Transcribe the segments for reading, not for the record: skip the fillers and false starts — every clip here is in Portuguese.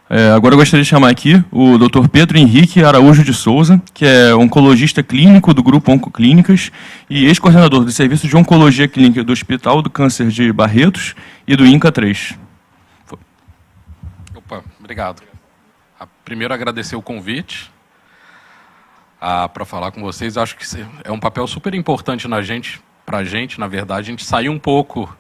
Agora eu gostaria de chamar aqui o Dr. Pedro Henrique Araújo de Souza, que é oncologista clínico do Grupo Oncoclínicas e ex-coordenador do Serviço de Oncologia Clínica do Hospital do Câncer de Barretos e do INCA 3. Opa, obrigado. Primeiro, agradecer o convite para falar com vocês. Acho que é um papel super importante para a gente, na verdade, a gente sair um pouco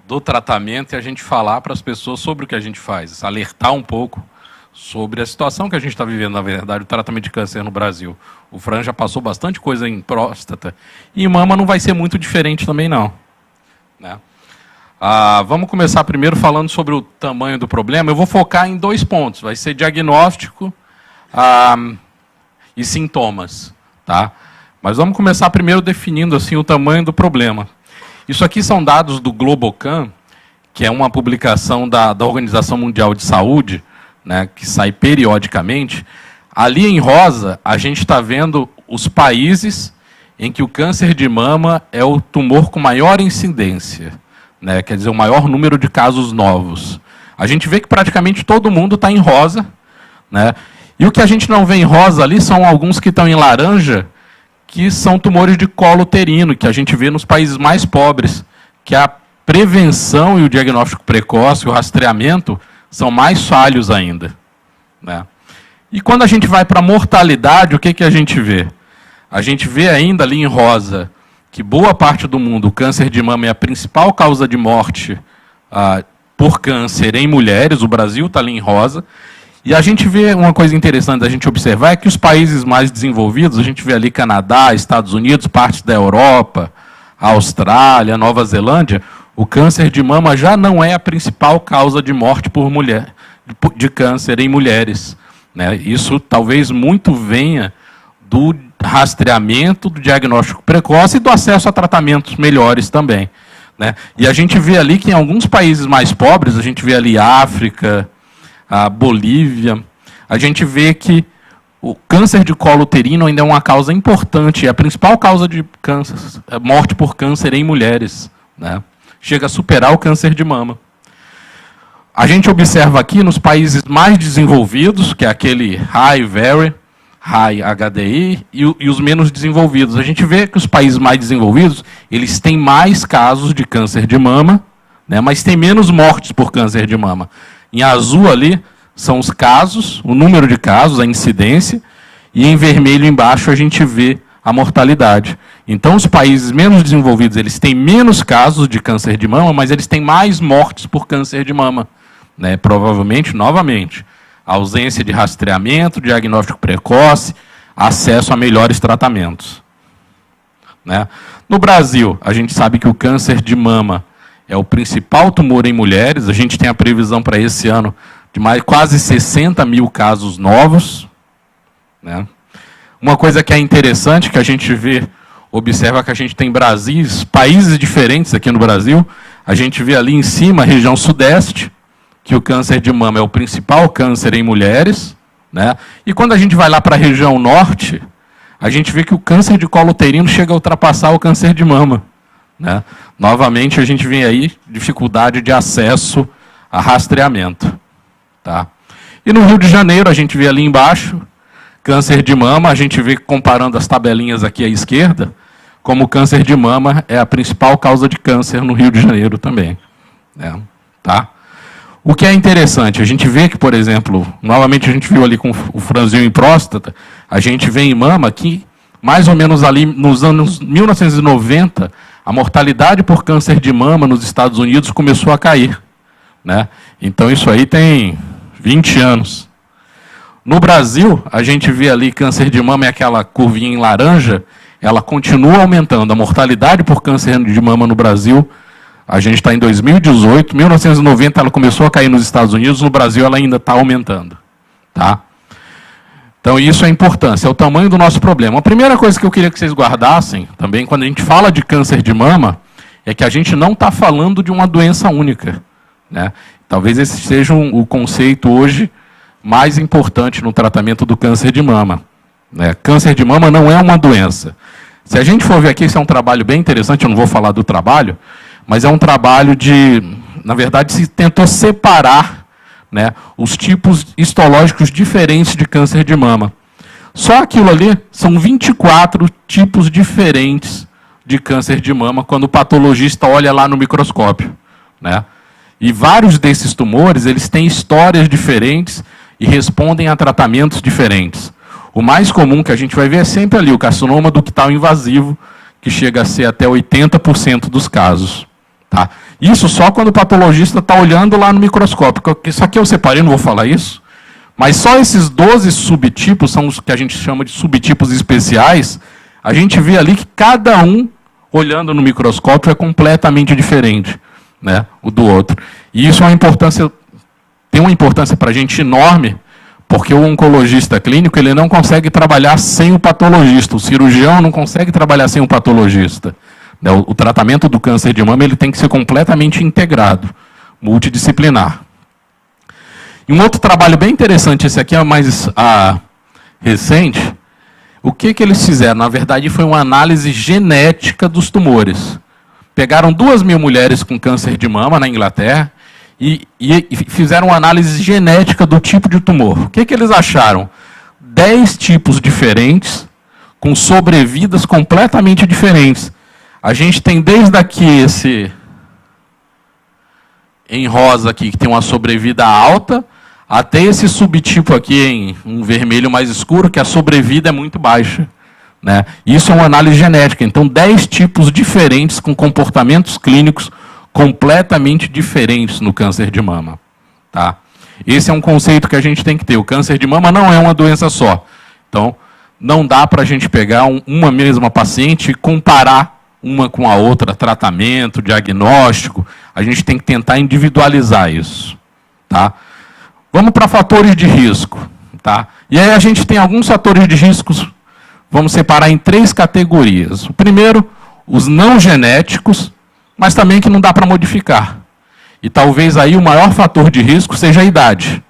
do tratamento e a gente falar para as pessoas sobre o que a gente faz, alertar um pouco sobre a situação que a gente está vivendo, na verdade, o tratamento de câncer no Brasil. O Fran já passou bastante coisa em próstata, e em mama não vai ser muito diferente também, não. Né? Vamos começar primeiro falando sobre o tamanho do problema. Eu vou focar em 2 pontos, vai ser diagnóstico e sintomas. Tá? Mas vamos começar primeiro definindo assim, o tamanho do problema. Isso aqui são dados do Globocan, que é uma publicação da Organização Mundial de Saúde, né, que sai periodicamente. Ali em rosa, a gente está vendo os países em que o câncer de mama é o tumor com maior incidência, né, quer dizer, o maior número de casos novos. A gente vê que praticamente todo mundo está em rosa, né, e o que a gente não vê em rosa ali são alguns que estão em laranja, que são tumores de colo uterino, que a gente vê nos países mais pobres, que a prevenção e o diagnóstico precoce, o rastreamento, são mais falhos ainda. Né? E quando a gente vai para a mortalidade, o que a gente vê? A gente vê ainda ali em rosa que boa parte do mundo, o câncer de mama é a principal causa de morte por câncer em mulheres, o Brasil está ali em rosa. E a gente vê uma coisa interessante da gente observar, é que os países mais desenvolvidos, a gente vê ali Canadá, Estados Unidos, partes da Europa, Austrália, Nova Zelândia, o câncer de mama já não é a principal causa de morte por mulher, de câncer em mulheres. Né? Isso talvez muito venha do rastreamento, do diagnóstico precoce e do acesso a tratamentos melhores também. Né? E a gente vê ali que em alguns países mais pobres, a gente vê ali África, a Bolívia, a gente vê que o câncer de colo uterino ainda é uma causa importante, é a principal causa de câncer, morte por câncer em mulheres. Né? Chega a superar o câncer de mama. A gente observa aqui nos países mais desenvolvidos, que é aquele high, very, high HDI, e os menos desenvolvidos. A gente vê que os países mais desenvolvidos, eles têm mais casos de câncer de mama, né, mas tem menos mortes por câncer de mama. Em azul ali são os casos, o número de casos, a incidência, e em vermelho embaixo a gente vê a mortalidade. Então os países menos desenvolvidos, eles têm menos casos de câncer de mama, mas eles têm mais mortes por câncer de mama. Né? Provavelmente, novamente, ausência de rastreamento, diagnóstico precoce, acesso a melhores tratamentos. Né? No Brasil, a gente sabe que o câncer de mama é o principal tumor em mulheres. A gente tem a previsão para esse ano de quase 60 mil casos novos. Né? Uma coisa que é interessante, que a gente observa que a gente tem países diferentes aqui no Brasil. A gente vê ali em cima a região sudeste, que o câncer de mama é o principal câncer em mulheres. Né? E quando a gente vai lá para a região norte, a gente vê que o câncer de colo uterino chega a ultrapassar o câncer de mama. Né? Novamente, a gente vê aí dificuldade de acesso a rastreamento. Tá? E no Rio de Janeiro, a gente vê ali embaixo, câncer de mama, a gente vê, comparando as tabelinhas aqui à esquerda, como o câncer de mama é a principal causa de câncer no Rio de Janeiro também. Né? Tá? O que é interessante, a gente vê que, por exemplo, novamente a gente viu ali com o franzio em próstata, a gente vê em mama que, mais ou menos ali nos anos 1990, a mortalidade por câncer de mama nos Estados Unidos começou a cair. Né? Então isso aí tem 20 anos. No Brasil, a gente vê ali câncer de mama, é aquela curvinha em laranja, ela continua aumentando. A mortalidade por câncer de mama no Brasil, a gente está em 2018, 1990 ela começou a cair nos Estados Unidos, no Brasil ela ainda está aumentando. Tá? Então isso é a importância, é o tamanho do nosso problema. A primeira coisa que eu queria que vocês guardassem, também, quando a gente fala de câncer de mama, é que a gente não está falando de uma doença única. Né? Talvez esse seja o conceito hoje mais importante no tratamento do câncer de mama. Né? Câncer de mama não é uma doença. Se a gente for ver aqui, esse é um trabalho bem interessante, eu não vou falar do trabalho, mas é um trabalho na verdade, se tentou separar né, os tipos histológicos diferentes de câncer de mama. Só aquilo ali são 24 tipos diferentes de câncer de mama quando o patologista olha lá no microscópio, né? E vários desses tumores, eles têm histórias diferentes e respondem a tratamentos diferentes. O mais comum que a gente vai ver é sempre ali o carcinoma ductal invasivo, que chega a ser até 80% dos casos. Tá? Isso só quando o patologista está olhando lá no microscópio. Isso aqui eu separei, não vou falar isso. Mas só esses 12 subtipos, são os que a gente chama de subtipos especiais, a gente vê ali que cada um, olhando no microscópio, é completamente diferente, né, o do outro. E isso é tem uma importância para a gente enorme, porque o oncologista clínico ele não consegue trabalhar sem o patologista, o cirurgião não consegue trabalhar sem o patologista. O tratamento do câncer de mama ele tem que ser completamente integrado, multidisciplinar. E um outro trabalho bem interessante, esse aqui é mais recente, o que eles fizeram? Na verdade, foi uma análise genética dos tumores. Pegaram 2.000 mulheres com câncer de mama na Inglaterra e fizeram uma análise genética do tipo de tumor. O que eles acharam? 10 tipos diferentes, com sobrevidas completamente diferentes. A gente tem desde aqui esse em rosa aqui, que tem uma sobrevida alta, até esse subtipo aqui em um vermelho mais escuro, que a sobrevida é muito baixa, né? Isso é uma análise genética. Então, 10 tipos diferentes com comportamentos clínicos completamente diferentes no câncer de mama. Tá? Esse é um conceito que a gente tem que ter. O câncer de mama não é uma doença só. Então, não dá para a gente pegar uma mesma paciente e comparar uma com a outra, tratamento, diagnóstico. A gente tem que tentar individualizar isso. Tá? Vamos para fatores de risco. Tá? E aí a gente tem alguns fatores de riscos, vamos separar em 3 categorias. O primeiro, os não genéticos, mas também que não dá para modificar. E talvez aí o maior fator de risco seja a idade.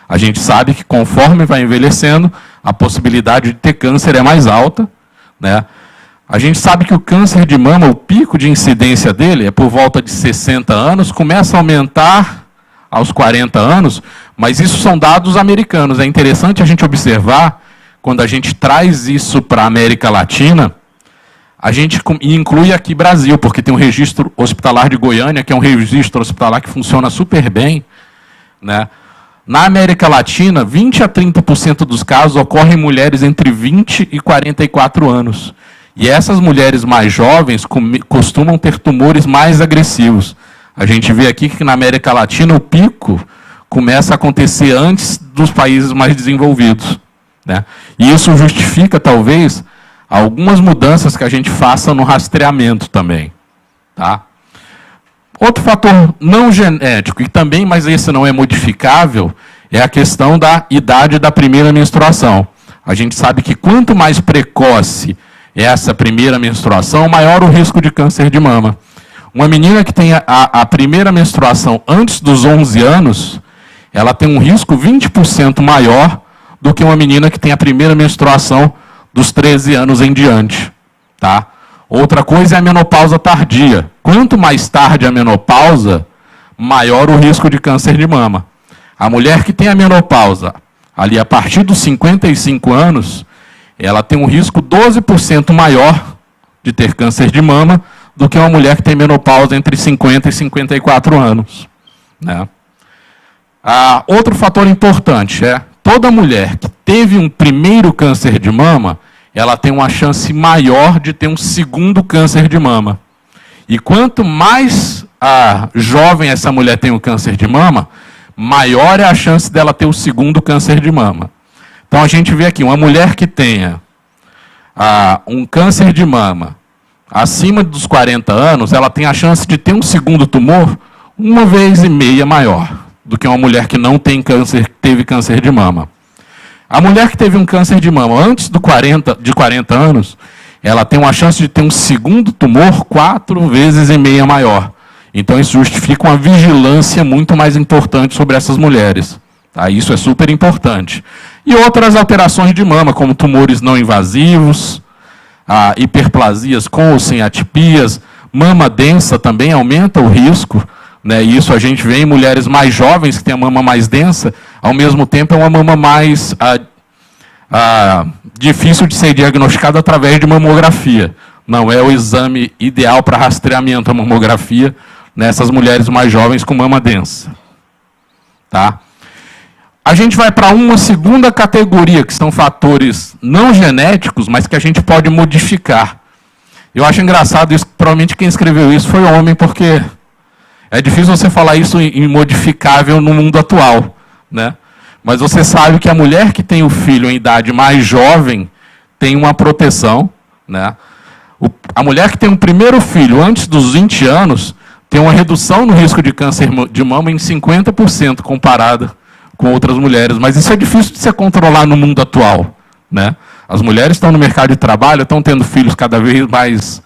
A gente sabe que conforme vai envelhecendo, a possibilidade de ter câncer é mais alta, né? A gente sabe que o câncer de mama, o pico de incidência dele é por volta de 60 anos, começa a aumentar aos 40 anos, mas isso são dados americanos. É interessante a gente observar, quando a gente traz isso para a América Latina, a gente inclui aqui Brasil, porque tem um registro hospitalar de Goiânia, que é um registro hospitalar que funciona super bem, né? Na América Latina, 20 a 30% dos casos ocorrem em mulheres entre 20 e 44 anos. E essas mulheres mais jovens costumam ter tumores mais agressivos. A gente vê aqui que na América Latina o pico começa a acontecer antes dos países mais desenvolvidos, né? E isso justifica, talvez, algumas mudanças que a gente faça no rastreamento também. Tá? Outro fator não genético, e também, mas esse não é modificável, é a questão da idade da primeira menstruação. A gente sabe que quanto mais precoce é essa primeira menstruação, maior o risco de câncer de mama. Uma menina que tem a primeira menstruação antes dos 11 anos, ela tem um risco 20% maior do que uma menina que tem a primeira menstruação dos 13 anos em diante. Tá? Outra coisa é a menopausa tardia. Quanto mais tarde a menopausa, maior o risco de câncer de mama. A mulher que tem a menopausa ali a partir dos 55 anos, ela tem um risco 12% maior de ter câncer de mama do que uma mulher que tem menopausa entre 50 e 54 anos. Né? Outro fator importante é, toda mulher que teve um primeiro câncer de mama, ela tem uma chance maior de ter um segundo câncer de mama. E quanto mais jovem essa mulher tem o câncer de mama, maior é a chance dela ter o segundo câncer de mama. Então a gente vê aqui, uma mulher que tenha um câncer de mama acima dos 40 anos, ela tem a chance de ter um segundo tumor 1,5 vezes maior do que uma mulher que não tem câncer, teve câncer de mama. A mulher que teve um câncer de mama antes de 40 anos, ela tem uma chance de ter um segundo tumor 4,5 vezes maior. Então isso justifica uma vigilância muito mais importante sobre essas mulheres. Tá? Isso é super importante. E outras alterações de mama, como tumores não invasivos, hiperplasias com ou sem atipias, mama densa também aumenta o risco né? E isso a gente vê em mulheres mais jovens, que têm a mama mais densa, ao mesmo tempo é uma mama mais difícil de ser diagnosticada através de mamografia. Não é o exame ideal para rastreamento, a mamografia, nessas mulheres mais jovens com mama densa. Tá? A gente vai para uma segunda categoria, que são fatores não genéticos, mas que a gente pode modificar. Eu acho engraçado isso, provavelmente quem escreveu isso foi homem, porque é difícil você falar isso em modificável no mundo atual, né? Mas você sabe que a mulher que tem o filho em idade mais jovem tem uma proteção, né? A mulher que tem um primeiro filho antes dos 20 anos tem uma redução no risco de câncer de mama em 50% comparada com outras mulheres. Mas isso é difícil de se controlar no mundo atual, né? As mulheres estão no mercado de trabalho, estão tendo filhos cada vez mais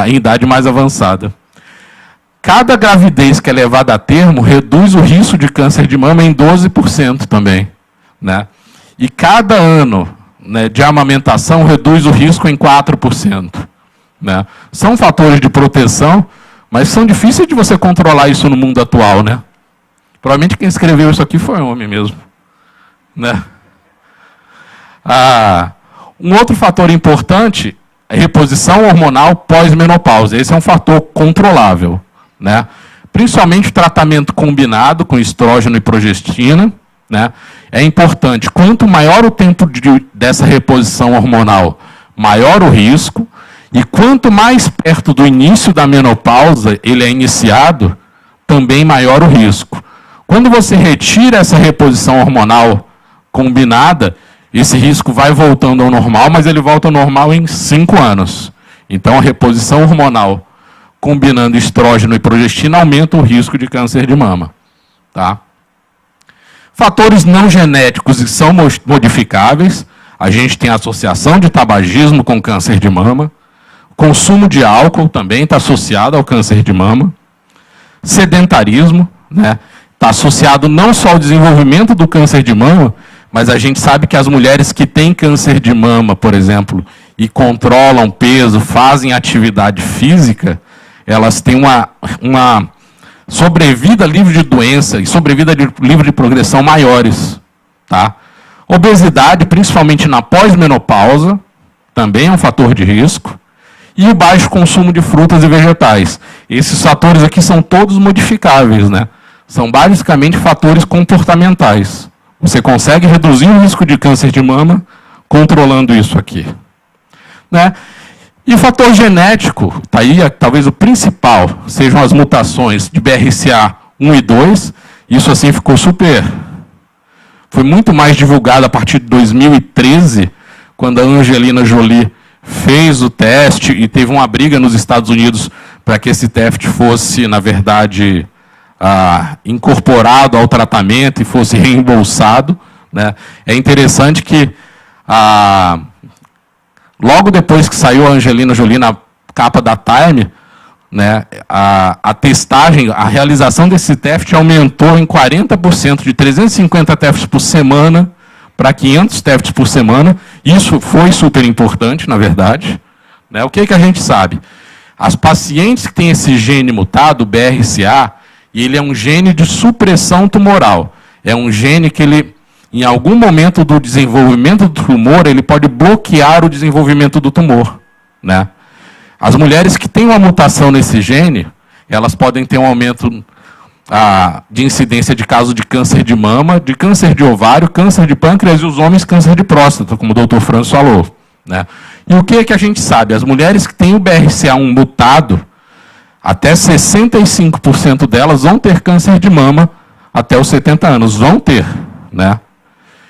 em idade mais avançada. Cada gravidez que é levada a termo reduz o risco de câncer de mama em 12% também, né? E cada ano, né, de amamentação reduz o risco em 4%. Né? São fatores de proteção, mas são difíceis de você controlar isso no mundo atual, né? Provavelmente quem escreveu isso aqui foi homem mesmo, né? Um outro fator importante é a reposição hormonal pós-menopausa. Esse é um fator controlável, né? Principalmente o tratamento combinado com estrógeno e progestina, né? É importante. Quanto maior o tempo dessa reposição hormonal, maior o risco. E quanto mais perto do início da menopausa ele é iniciado, também maior o risco. Quando você retira essa reposição hormonal combinada, esse risco vai voltando ao normal, mas ele volta ao normal em 5 anos. Então, a reposição hormonal combinando estrógeno e progestina aumenta o risco de câncer de mama. Tá? Fatores não genéticos e são modificáveis. A gente tem a associação de tabagismo com câncer de mama. Consumo de álcool também está associado ao câncer de mama. Sedentarismo, né? Está associado não só ao desenvolvimento do câncer de mama, mas a gente sabe que as mulheres que têm câncer de mama, por exemplo, e controlam peso, fazem atividade física, elas têm uma sobrevida livre de doença e sobrevida livre de progressão maiores. Tá? Obesidade, principalmente na pós-menopausa, também é um fator de risco. E o baixo consumo de frutas e vegetais. Esses fatores aqui são todos modificáveis, né? São basicamente fatores comportamentais. Você consegue reduzir o risco de câncer de mama controlando isso aqui. Né? E o fator genético, tá aí, talvez o principal, sejam as mutações de BRCA1 e 2. Isso assim ficou foi muito mais divulgado a partir de 2013, quando a Angelina Jolie fez o teste e teve uma briga nos Estados Unidos para que esse teste fosse, na verdade, incorporado ao tratamento e fosse reembolsado. Né? É interessante que, logo depois que saiu a Angelina Jolie na capa da Time, né, a testagem, a realização desse teste aumentou em 40%, de 350 testes por semana para 500 testes por semana. Isso foi super importante, na verdade. Né? O que a gente sabe? As pacientes que têm esse gene mutado, o BRCA, ele é um gene de supressão tumoral. É um gene que ele, em algum momento do desenvolvimento do tumor, ele pode bloquear o desenvolvimento do tumor. Né? As mulheres que têm uma mutação nesse gene, elas podem ter um aumento de incidência de casos de câncer de mama, de câncer de ovário, câncer de pâncreas e os homens câncer de próstata, como o doutor Franz falou. Né? E o que a gente sabe? As mulheres que têm o BRCA1 mutado, até 65% delas vão ter câncer de mama até os 70 anos. Vão ter. Né?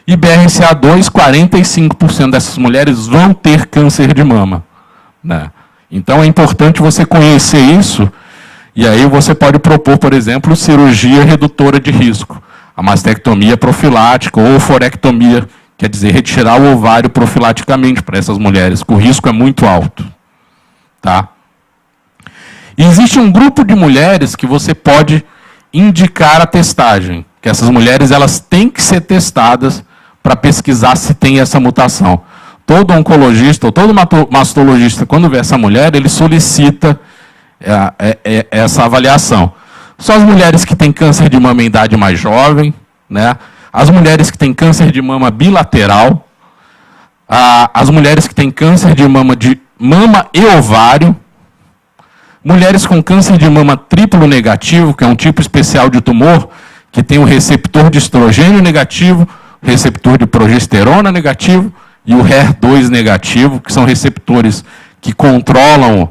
E BRCA2, 45% dessas mulheres vão ter câncer de mama. Né? Então é importante você conhecer isso. E aí você pode propor, por exemplo, cirurgia redutora de risco. A mastectomia profilática ou forectomia, quer dizer, retirar o ovário profilaticamente para essas mulheres, que o risco é muito alto. Tá? E existe um grupo de mulheres que você pode indicar a testagem, que essas mulheres elas têm que ser testadas para pesquisar se tem essa mutação. Todo oncologista ou todo mastologista, quando vê essa mulher, ele solicita essa avaliação. são as mulheres que têm câncer de mama em idade mais jovem, né? As mulheres que têm câncer de mama bilateral, as mulheres que têm câncer de mama e ovário, mulheres com câncer de mama triplo negativo, que é um tipo especial de tumor, que tem o receptor de estrogênio negativo, receptor de progesterona negativo e o HER2 negativo, que são receptores que controlam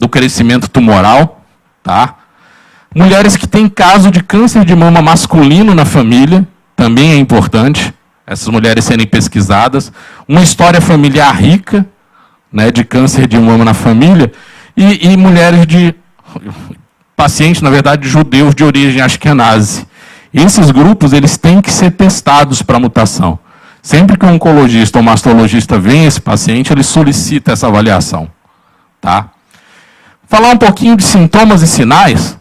o crescimento tumoral. Tá? Mulheres que têm caso de câncer de mama masculino na família, também é importante essas mulheres serem pesquisadas. Uma história familiar rica, né, de câncer de mama na família, e mulheres pacientes, na verdade, judeus de origem ashkenazi. Esses grupos eles têm que ser testados para mutação. Sempre que um oncologista ou mastologista vem esse paciente, ele solicita essa avaliação. Tá? Falar um pouquinho de sintomas e sinais,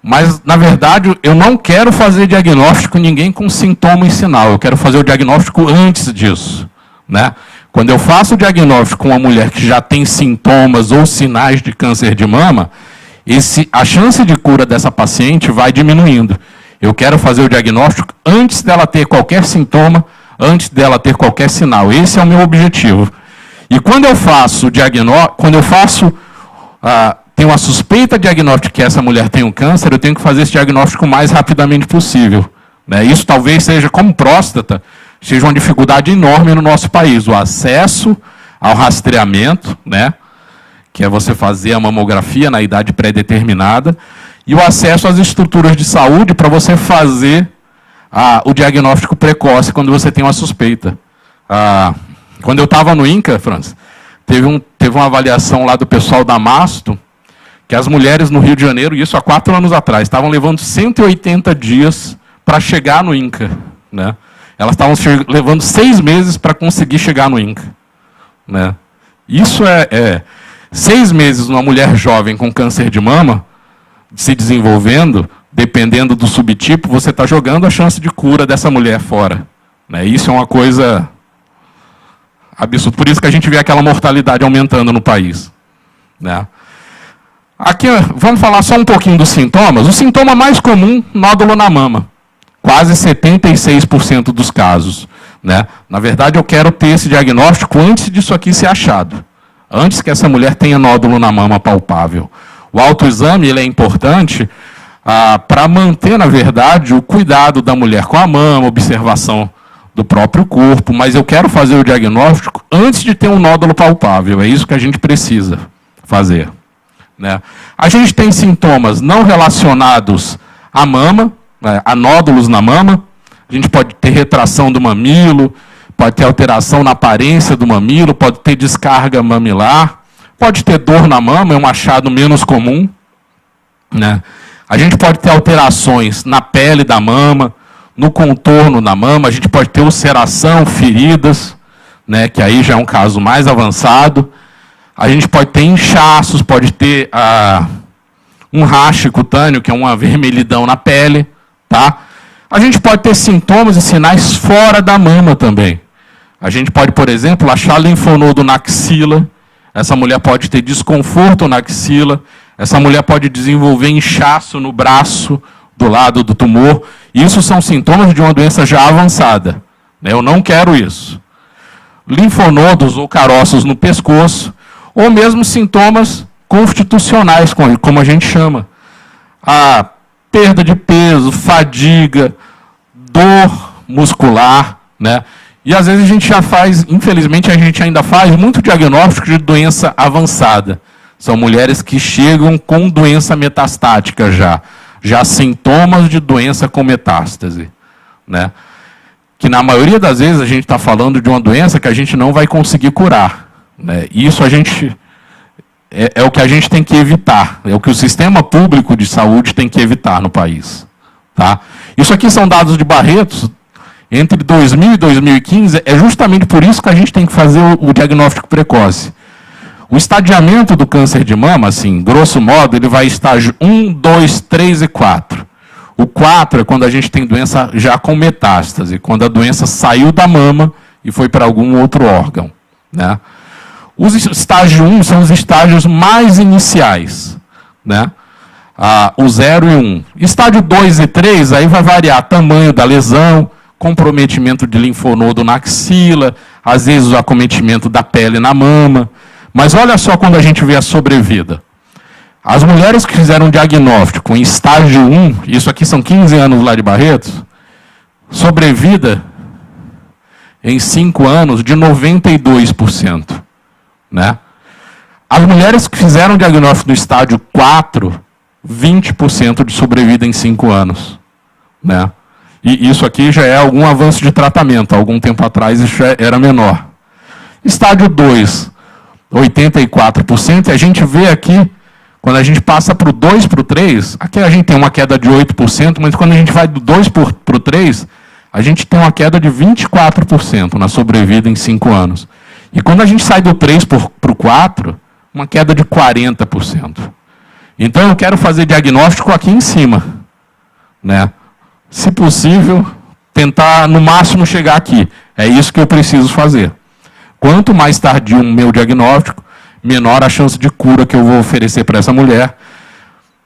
mas, na verdade, eu não quero fazer diagnóstico em ninguém com sintoma e sinal. Eu quero fazer o diagnóstico antes disso. Né? Quando eu faço o diagnóstico com uma mulher que já tem sintomas ou sinais de câncer de mama, a chance de cura dessa paciente vai diminuindo. Eu quero fazer o diagnóstico antes dela ter qualquer sintoma, antes dela ter qualquer sinal. Esse é o meu objetivo. E quando eu faço o diagnóstico, tenho a suspeita diagnóstica que essa mulher tem um câncer, eu tenho que fazer esse diagnóstico o mais rapidamente possível. Né? Isso talvez seja, como próstata, seja uma dificuldade enorme no nosso país. O acesso ao rastreamento, né? Que é você fazer a mamografia na idade pré-determinada, e o acesso às estruturas de saúde para você fazer o diagnóstico precoce quando você tem uma suspeita. Quando eu estava no INCA, Franz, teve uma avaliação lá do pessoal da Masto, que as mulheres no Rio de Janeiro, isso há 4 anos atrás, estavam levando 180 dias para chegar no INCA. Né? Elas estavam levando 6 meses para conseguir chegar no INCA. Né? Isso 6 meses uma mulher jovem com câncer de mama, se desenvolvendo, dependendo do subtipo, você está jogando a chance de cura dessa mulher fora. Né? Isso é uma coisa absurda. Por isso que a gente vê aquela mortalidade aumentando no país. Né? Aqui, vamos falar só um pouquinho dos sintomas. O sintoma mais comum, nódulo na mama. Quase 76% dos casos. Né? Na verdade, eu quero ter esse diagnóstico antes disso aqui ser achado. Antes que essa mulher tenha nódulo na mama palpável. O autoexame ele é importante para manter, na verdade, o cuidado da mulher com a mama, observação do próprio corpo, mas eu quero fazer o diagnóstico antes de ter um nódulo palpável. É isso que a gente precisa fazer. Né? A gente tem sintomas não relacionados à mama, né, a nódulos na mama. A gente pode ter retração do mamilo, pode ter alteração na aparência do mamilo, pode ter descarga mamilar, pode ter dor na mama, é um achado menos comum. Né? A gente pode ter alterações na pele da mama, no contorno da mama, a gente pode ter ulceração, feridas, né, que aí já é um caso mais avançado. A gente pode ter inchaços, pode ter um rache cutâneo, que é uma vermelhidão na pele. Tá? A gente pode ter sintomas e sinais fora da mama também. A gente pode, por exemplo, achar linfonodo na axila. Essa mulher pode ter desconforto na axila. Essa mulher pode desenvolver inchaço no braço do lado do tumor. Isso são sintomas de uma doença já avançada. Eu não quero isso. Linfonodos ou caroços no pescoço, ou mesmo sintomas constitucionais, como a gente chama. A perda de peso, fadiga, dor muscular, né? E às vezes a gente já faz, infelizmente a gente ainda faz muito diagnóstico de doença avançada. São mulheres que chegam com doença metastática já sintomas de doença com metástase. Né? Que na maioria das vezes a gente está falando de uma doença que a gente não vai conseguir curar. Né? Isso é o que a gente tem que evitar. É o que o sistema público de saúde tem que evitar no país. Tá? Isso aqui são dados de Barretos. Entre 2000 e 2015, é justamente por isso que a gente tem que fazer o diagnóstico precoce. O estadiamento do câncer de mama, assim, grosso modo, ele vai estágio 1, 2, 3 e 4. O 4 é quando a gente tem doença já com metástase, quando a doença saiu da mama e foi para algum outro órgão. Né? Os estágio 1 são os estágios mais iniciais. Né? o 0 e 1. Estágio 2 e 3, aí vai variar tamanho da lesão, comprometimento de linfonodo na axila, às vezes o acometimento da pele na mama. Mas olha só quando a gente vê a sobrevida. As mulheres que fizeram diagnóstico em estágio 1, isso aqui são 15 anos lá de Barretos, sobrevida em 5 anos de 92%. Né? As mulheres que fizeram diagnóstico no estágio 4, 20% de sobrevida em 5 anos. Né? E isso aqui já é algum avanço de tratamento. Algum tempo atrás isso era menor. Estágio 2, 84%. E a gente vê aqui, quando a gente passa para o 2 para o 3, aqui a gente tem uma queda de 8%, mas quando a gente vai do 2 para o 3, a gente tem uma queda de 24% na sobrevida em 5 anos. E quando a gente sai do 3 para o 4, uma queda de 40%. Então eu quero fazer diagnóstico aqui em cima. Né? Se possível, tentar no máximo chegar aqui. É isso que eu preciso fazer. Quanto mais tardio o meu diagnóstico, menor a chance de cura que eu vou oferecer para essa mulher.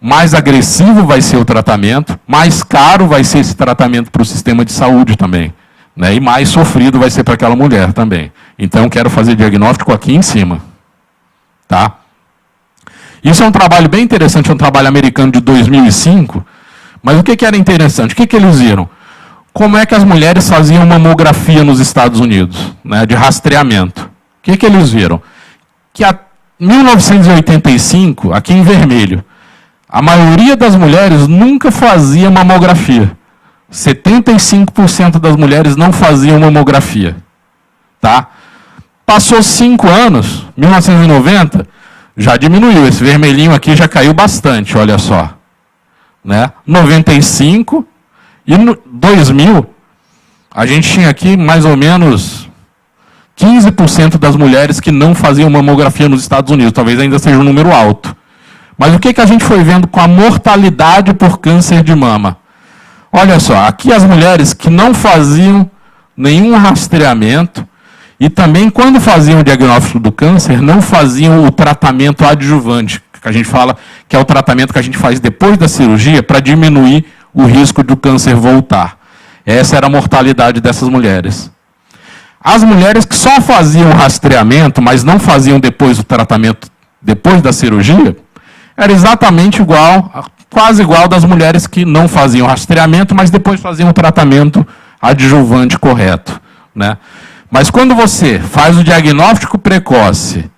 Mais agressivo vai ser o tratamento, mais caro vai ser esse tratamento para o sistema de saúde também. Né? E mais sofrido vai ser para aquela mulher também. Então eu quero fazer diagnóstico aqui em cima. Tá? Isso é um trabalho bem interessante, é um trabalho americano de 2005. Mas o que era interessante? O que eles viram? Como é que as mulheres faziam mamografia nos Estados Unidos, né, de rastreamento? O que eles viram? Que em 1985, aqui em vermelho, a maioria das mulheres nunca fazia mamografia. 75% das mulheres não faziam mamografia. Tá? Passou 5 anos, 1990, já diminuiu. Esse vermelhinho aqui já caiu bastante, olha só. Né? 95 e no 2000, a gente tinha aqui mais ou menos 15% das mulheres que não faziam mamografia nos Estados Unidos. Talvez ainda seja um número alto. Mas o que a gente foi vendo com a mortalidade por câncer de mama? Olha só, aqui as mulheres que não faziam nenhum rastreamento e também quando faziam o diagnóstico do câncer, não faziam o tratamento adjuvante, que a gente fala que é o tratamento que a gente faz depois da cirurgia para diminuir o risco do câncer voltar. Essa era a mortalidade dessas mulheres. As mulheres que só faziam rastreamento, mas não faziam depois o tratamento, depois da cirurgia, era exatamente igual, quase igual das mulheres que não faziam rastreamento, mas depois faziam o tratamento adjuvante correto. Né? Mas quando você faz o diagnóstico precoce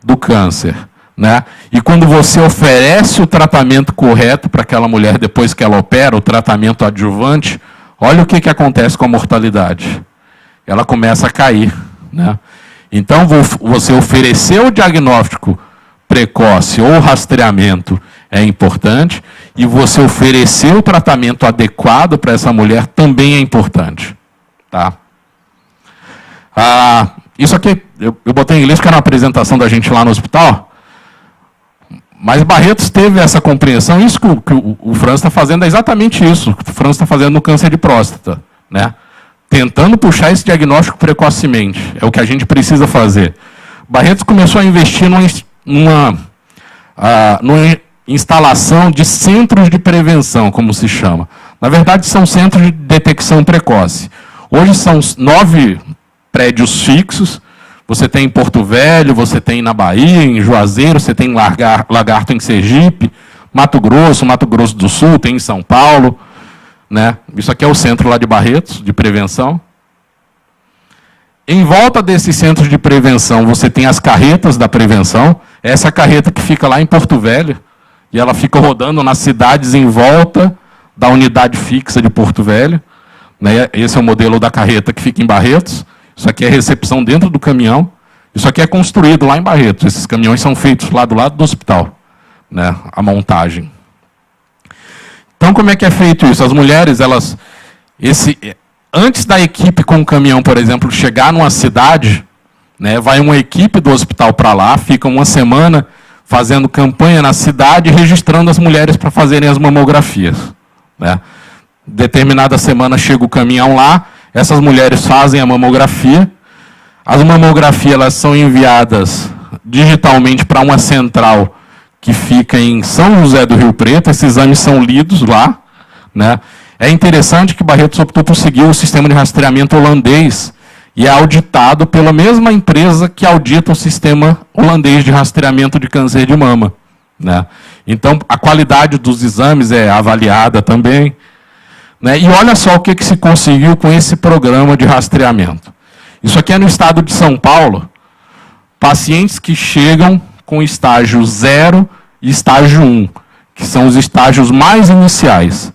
do câncer, né? E quando você oferece o tratamento correto para aquela mulher depois que ela opera, o tratamento adjuvante, olha o que acontece com a mortalidade. Ela começa a cair. Né? Então, você oferecer o diagnóstico precoce ou rastreamento é importante, e você oferecer o tratamento adequado para essa mulher também é importante. Tá? Isso aqui, eu botei em inglês porque era uma apresentação da gente lá no hospital, mas Barretos teve essa compreensão. Isso que o Franz está fazendo é exatamente isso que o Franz está fazendo no câncer de próstata. Né? Tentando puxar esse diagnóstico precocemente. É o que a gente precisa fazer. Barretos começou a investir numa instalação de centros de prevenção, como se chama. Na verdade, são centros de detecção precoce. Hoje são 9 prédios fixos. Você tem em Porto Velho, você tem na Bahia, em Juazeiro, você tem em Lagarto em Sergipe, Mato Grosso do Sul, tem em São Paulo. Né? Isso aqui é o centro lá de Barretos, de prevenção. Em volta desses centros de prevenção, você tem as carretas da prevenção. Essa carreta que fica lá em Porto Velho, e ela fica rodando nas cidades em volta da unidade fixa de Porto Velho. Né? Esse é o modelo da carreta que fica em Barretos. Isso aqui é recepção dentro do caminhão. Isso aqui é construído lá em Barretos. Esses caminhões são feitos lá do lado do hospital. Né? A montagem. Então, como é que é feito isso? As mulheres, elas... Antes da equipe com o caminhão, por exemplo, chegar numa cidade, né, vai uma equipe do hospital para lá, fica uma semana fazendo campanha na cidade e registrando as mulheres para fazerem as mamografias. Né? Determinada semana chega o caminhão lá, essas mulheres fazem a mamografia. As mamografias elas são enviadas digitalmente para uma central que fica em São José do Rio Preto. Esses exames são lidos lá, né? É interessante que Barretos optou por seguir o sistema de rastreamento holandês e é auditado pela mesma empresa que audita o sistema holandês de rastreamento de câncer de mama, né? Então, a qualidade dos exames é avaliada também, né? E olha só o que se conseguiu com esse programa de rastreamento. Isso aqui é no estado de São Paulo, pacientes que chegam com estágio 0 e estágio 1, que são os estágios mais iniciais.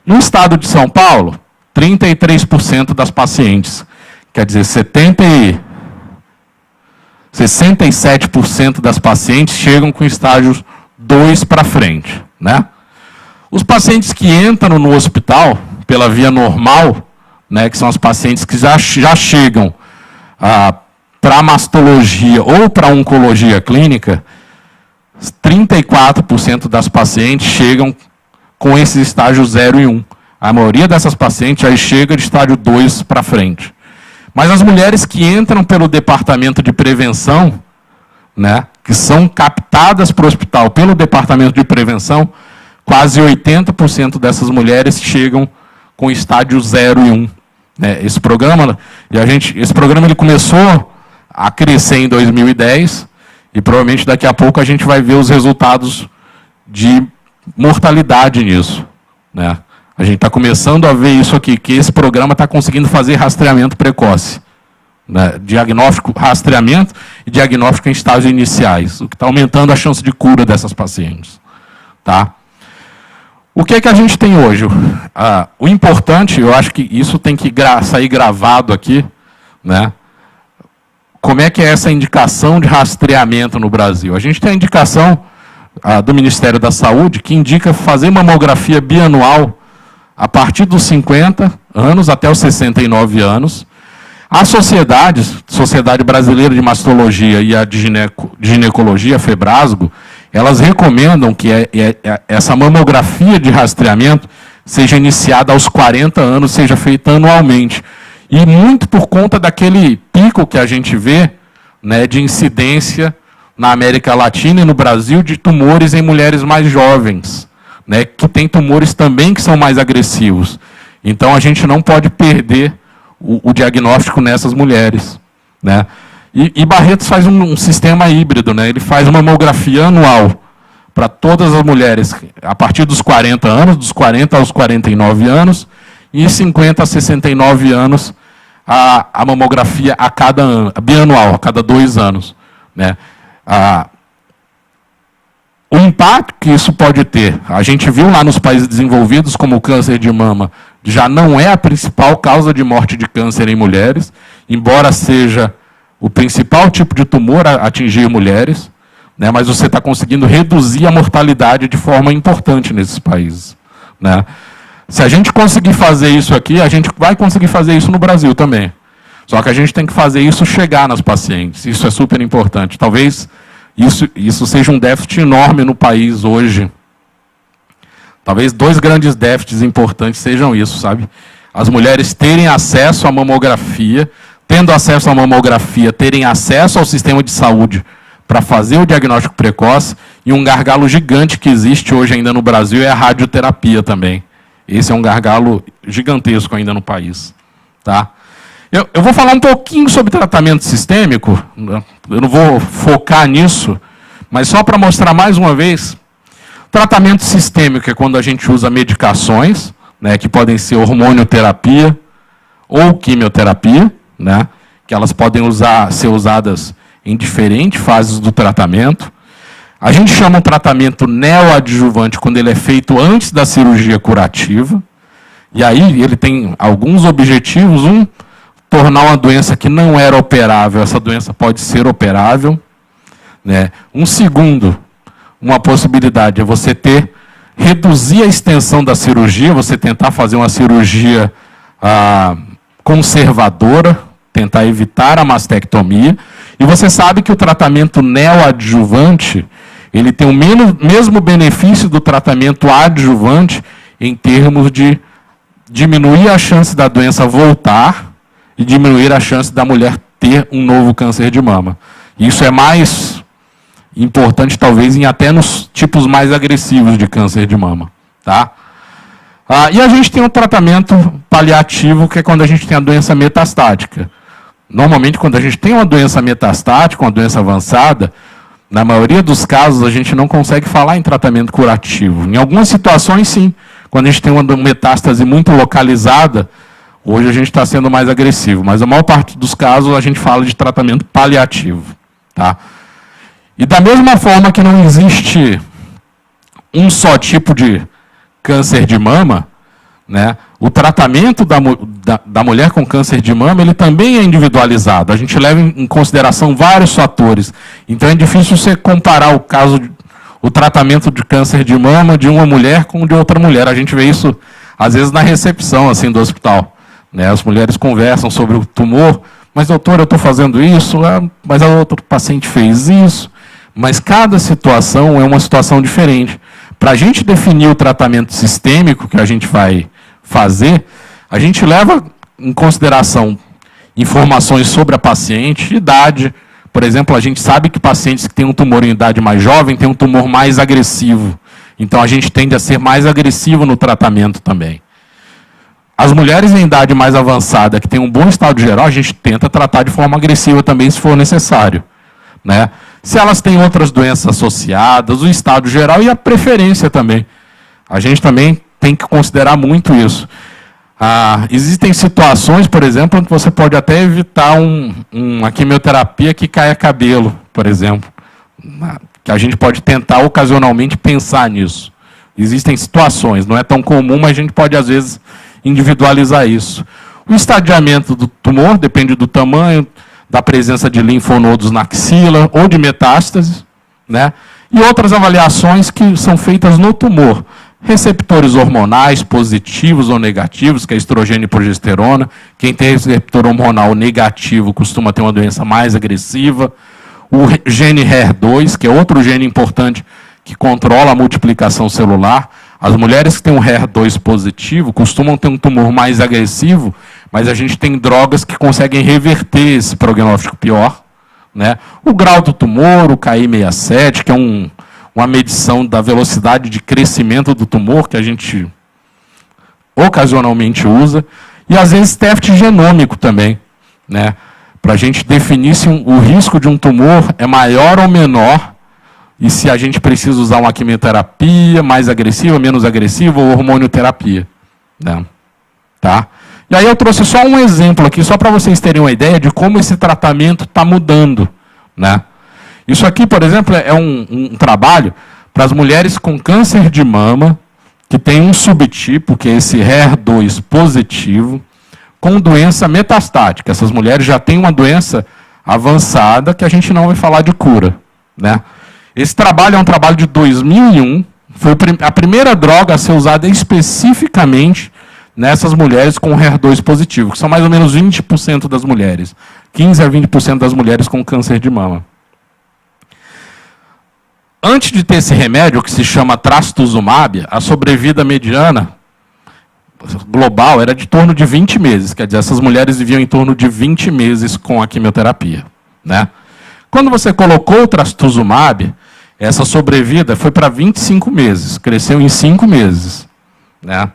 No estado de São Paulo, 33% das pacientes, quer dizer, 67% das pacientes chegam com estágios 2 para frente, né? Os pacientes que entram no hospital pela via normal, né, que são os pacientes que já chegam para mastologia ou para oncologia clínica, 34% das pacientes chegam com esses estágios 0 e 1. A maioria dessas pacientes já chega de estágio 2 para frente. Mas as mulheres que entram pelo departamento de prevenção, né, que são captadas para o hospital pelo departamento de prevenção, quase 80% dessas mulheres chegam com estágio 0 e 1. Né? Esse programa ele começou a crescer em 2010 e provavelmente daqui a pouco a gente vai ver os resultados de mortalidade nisso, né? A gente está começando a ver isso aqui, que esse programa está conseguindo fazer rastreamento precoce, né? Diagnóstico, rastreamento e diagnóstico em estágios iniciais, o que está aumentando a chance de cura dessas pacientes. Tá? O que a gente tem hoje? O importante, eu acho que isso tem que sair gravado aqui, né? Como é que é essa indicação de rastreamento no Brasil? A gente tem a indicação do Ministério da Saúde, que indica fazer mamografia bianual a partir dos 50 anos até os 69 anos. As Sociedade Brasileira de Mastologia e a de Ginecologia, a FEBRASGO, elas recomendam que essa mamografia de rastreamento seja iniciada aos 40 anos, seja feita anualmente. E muito por conta daquele pico que a gente vê, né, de incidência na América Latina e no Brasil de tumores em mulheres mais jovens, né, que tem tumores também que são mais agressivos. Então, a gente não pode perder o diagnóstico nessas mulheres, né? E Barretos faz um sistema híbrido, né? Ele faz uma mamografia anual para todas as mulheres a partir dos 40 anos, dos 40 aos 49 anos, e 50 a 69 anos a mamografia a cada ano, bianual, a cada 2 anos, né? O impacto que isso pode ter, a gente viu lá nos países desenvolvidos como o câncer de mama já não é a principal causa de morte de câncer em mulheres, embora seja o principal tipo de tumor a atingir mulheres, né, mas você está conseguindo reduzir a mortalidade de forma importante nesses países, né? Se a gente conseguir fazer isso aqui, a gente vai conseguir fazer isso no Brasil também. Só que a gente tem que fazer isso chegar nas pacientes. Isso é super importante. Talvez isso seja um déficit enorme no país hoje. Talvez 2 grandes déficits importantes sejam isso, sabe? As mulheres terem acesso à mamografia, tendo acesso à mamografia, terem acesso ao sistema de saúde para fazer o diagnóstico precoce, e um gargalo gigante que existe hoje ainda no Brasil é a radioterapia também. Esse é um gargalo gigantesco ainda no país. Tá? Eu vou falar um pouquinho sobre tratamento sistêmico, eu não vou focar nisso, mas só para mostrar mais uma vez, tratamento sistêmico é quando a gente usa medicações, né, que podem ser hormonioterapia ou quimioterapia, né, que elas podem ser usadas em diferentes fases do tratamento. A gente chama um tratamento neoadjuvante quando ele é feito antes da cirurgia curativa, e aí ele tem alguns objetivos. Tornar uma doença que não era operável, essa doença pode ser operável, né? Um segundo, uma possibilidade é você reduzir a extensão da cirurgia, você tentar fazer uma cirurgia conservadora, tentar evitar a mastectomia. E você sabe que o tratamento neoadjuvante, ele tem o mesmo benefício do tratamento adjuvante em termos de diminuir a chance da doença voltar e diminuir a chance da mulher ter um novo câncer de mama. Isso é mais importante talvez até nos tipos mais agressivos de câncer de mama. Tá? E a gente tem um tratamento paliativo, que é quando a gente tem a doença metastática. Normalmente, quando a gente tem uma doença metastática, uma doença avançada, na maioria dos casos a gente não consegue falar em tratamento curativo. Em algumas situações, sim. Quando a gente tem uma metástase muito localizada, hoje a gente está sendo mais agressivo, mas a maior parte dos casos a gente fala de tratamento paliativo. Tá? E da mesma forma que não existe um só tipo de câncer de mama, né, o tratamento da mulher com câncer de mama ele também é individualizado. A gente leva em consideração vários fatores. Então é difícil você comparar o tratamento de câncer de mama de uma mulher com de outra mulher. A gente vê isso, às vezes, na recepção assim, do hospital. Né? As mulheres conversam sobre o tumor, mas, doutor, eu estou fazendo isso, mas a outra paciente fez isso. Mas cada situação é uma situação diferente. Para a gente definir o tratamento sistêmico que a gente vai fazer, a gente leva em consideração informações sobre a paciente, idade. Por exemplo, a gente sabe que pacientes que têm um tumor em idade mais jovem têm um tumor mais agressivo. Então, a gente tende a ser mais agressivo no tratamento também. As mulheres em idade mais avançada, que têm um bom estado geral, a gente tenta tratar de forma agressiva também, se for necessário. Né? Se elas têm outras doenças associadas, o estado geral e a preferência também. A gente também tem que considerar muito isso. Existem situações, por exemplo, em que você pode até evitar uma quimioterapia que caia cabelo, por exemplo. Que a gente pode tentar ocasionalmente pensar nisso. Existem situações, não é tão comum, mas a gente pode, às vezes, individualizar isso. O estadiamento do tumor depende do tamanho, da presença de linfonodos na axila ou de metástases, né? E outras avaliações que são feitas no tumor. Receptores hormonais positivos ou negativos, que é estrogênio e progesterona. Quem tem receptor hormonal negativo costuma ter uma doença mais agressiva. O gene HER2, que é outro gene importante que controla a multiplicação celular. As mulheres que têm um HER2 positivo costumam ter um tumor mais agressivo, mas a gente tem drogas que conseguem reverter esse prognóstico pior. Né? O grau do tumor, o KI67, que é uma medição da velocidade de crescimento do tumor, que a gente ocasionalmente usa, e às vezes teste genômico também, né? Para a gente definir se o risco de um tumor é maior ou menor, e se a gente precisa usar uma quimioterapia mais agressiva, menos agressiva, ou hormonioterapia. Né? Tá? E aí eu trouxe só um exemplo aqui, só para vocês terem uma ideia de como esse tratamento está mudando. Né? Isso aqui, por exemplo, é um trabalho para as mulheres com câncer de mama, que tem um subtipo, que é esse HER2 positivo, com doença metastática. Essas mulheres já têm uma doença avançada, que a gente não vai falar de cura. Né? Esse trabalho é um trabalho de 2001, foi a primeira droga a ser usada especificamente nessas mulheres com HER2 positivo, que são mais ou menos 20% das mulheres. 15% a 20% das mulheres com câncer de mama. Antes de ter esse remédio, que se chama trastuzumab, a sobrevida mediana global era de torno de 20 meses. Quer dizer, essas mulheres viviam em torno de 20 meses com a quimioterapia. Né? Quando você colocou o trastuzumab, essa sobrevida foi para 25 meses, cresceu em 5 meses. Né?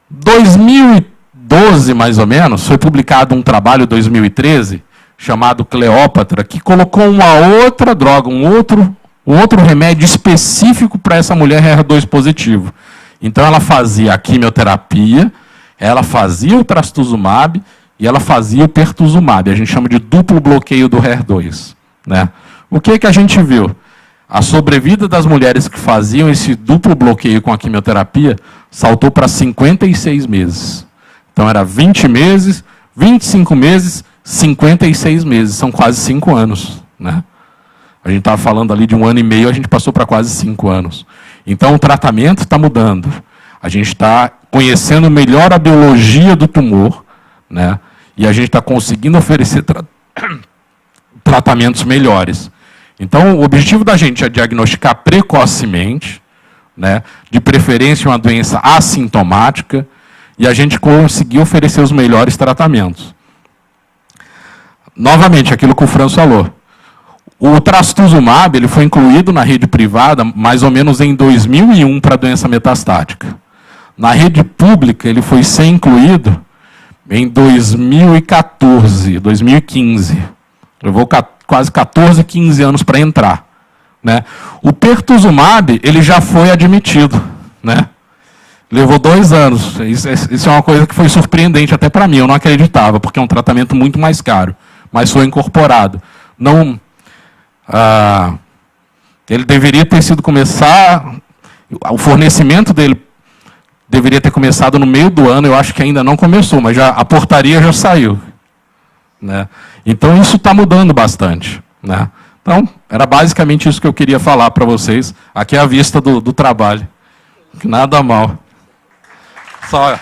2012, mais ou menos, foi publicado um trabalho, 2013, chamado Cleópatra, que colocou uma outra droga, um outro remédio específico para essa mulher HER2 positivo. Então ela fazia a quimioterapia, ela fazia o trastuzumab e ela fazia o pertuzumab. A gente chama de duplo bloqueio do HER2. Né? O que a gente viu? A sobrevida das mulheres que faziam esse duplo bloqueio com a quimioterapia saltou para 56 meses. Então era 20 meses, 25 meses, 56 meses. São quase 5 anos. Né? A gente estava falando ali de 1 ano e meio, a gente passou para quase 5 anos. Então o tratamento está mudando. A gente está conhecendo melhor a biologia do tumor, né? E a gente está conseguindo oferecer tratamentos melhores. Então o objetivo da gente é diagnosticar precocemente, né? De preferência uma doença assintomática, e a gente conseguir oferecer os melhores tratamentos. Novamente, aquilo que o Franço falou. O trastuzumab ele foi incluído na rede privada mais ou menos em 2001 para doença metastática. Na rede pública ele foi ser incluído em 2014, 2015. Levou quase 14, 15 anos para entrar. Né? O pertuzumab ele já foi admitido. Né? Levou 2 anos. Isso é uma coisa que foi surpreendente até para mim. Eu não acreditava, porque é um tratamento muito mais caro. Mas foi incorporado. Não... ele deveria ter sido o fornecimento dele deveria ter começado no meio do ano, eu acho que ainda não começou, mas a portaria já saiu. Né? Então isso está mudando bastante. Né? Então, era basicamente isso que eu queria falar para vocês. Aqui é a vista do trabalho. Nada mal. Só...